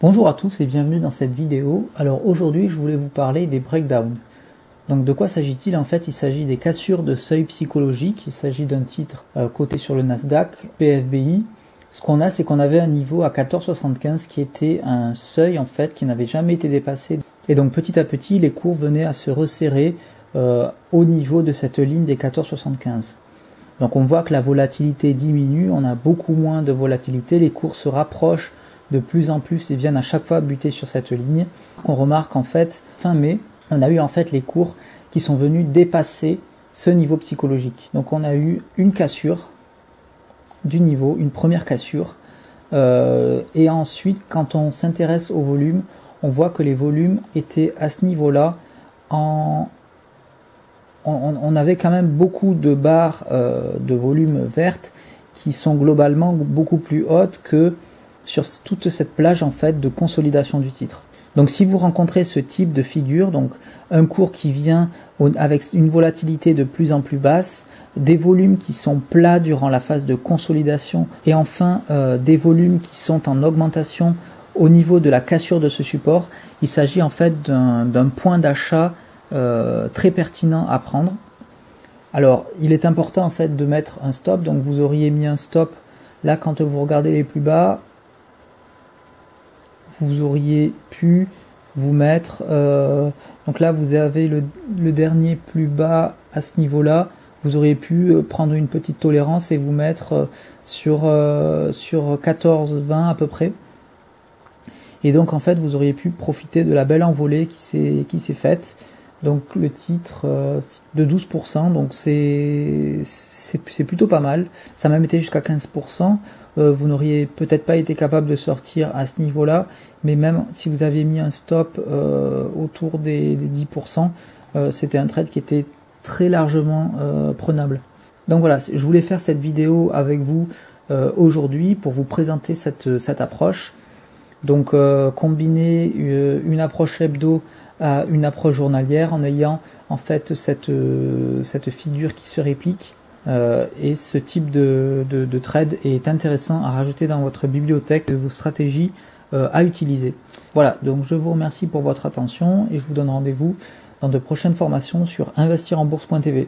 Bonjour à tous et bienvenue dans cette vidéo. Alors aujourd'hui je voulais vous parler des breakdowns. Donc de quoi s'agit-il? En fait il s'agit des cassures de seuil psychologiques. Il s'agit d'un titre coté sur le Nasdaq, PFBI. Ce qu'on a, c'est qu'on avait un niveau à 14,75 qui était un seuil en fait qui n'avait jamais été dépassé. Et donc petit à petit les cours venaient à se resserrer au niveau de cette ligne des 14,75. Donc on voit que la volatilité diminue, on a beaucoup moins de volatilité, les cours se rapprochent de plus en plus et viennent à chaque fois buter sur cette ligne. On remarque en fait, fin mai, on a eu en fait les cours qui sont venus dépasser ce niveau psychologique. Donc on a eu une cassure du niveau, une première cassure, et ensuite quand on s'intéresse au volume, on voit que les volumes étaient à ce niveau-là. On avait quand même beaucoup de barres de volume vertes qui sont globalement beaucoup plus hautes que sur toute cette plage en fait de consolidation du titre. Donc si vous rencontrez ce type de figure, donc un cours qui vient avec une volatilité de plus en plus basse, des volumes qui sont plats durant la phase de consolidation et enfin des volumes qui sont en augmentation au niveau de la cassure de ce support, il s'agit en fait d'un point d'achat très pertinent à prendre. Alors il est important en fait de mettre un stop, donc vous auriez mis un stop là quand vous regardez les plus bas. Vous auriez pu vous mettre, donc là vous avez le dernier plus bas à ce niveau là, vous auriez pu prendre une petite tolérance et vous mettre sur 14,20 à peu près, et donc en fait vous auriez pu profiter de la belle envolée qui s'est faite. Donc le titre de 12%, donc c'est plutôt pas mal, ça a même été jusqu'à 15%. Vous n'auriez peut-être pas été capable de sortir à ce niveau-là, mais même si vous aviez mis un stop autour des 10%, c'était un trade qui était très largement prenable. Donc voilà, je voulais faire cette vidéo avec vous aujourd'hui pour vous présenter cette approche. Donc combiner une approche hebdo à une approche journalière en ayant en fait cette figure qui se réplique. Et ce type de trade est intéressant à rajouter dans votre bibliothèque de vos stratégies à utiliser. Voilà, donc je vous remercie pour votre attention et je vous donne rendez-vous dans de prochaines formations sur investirembourse.tv.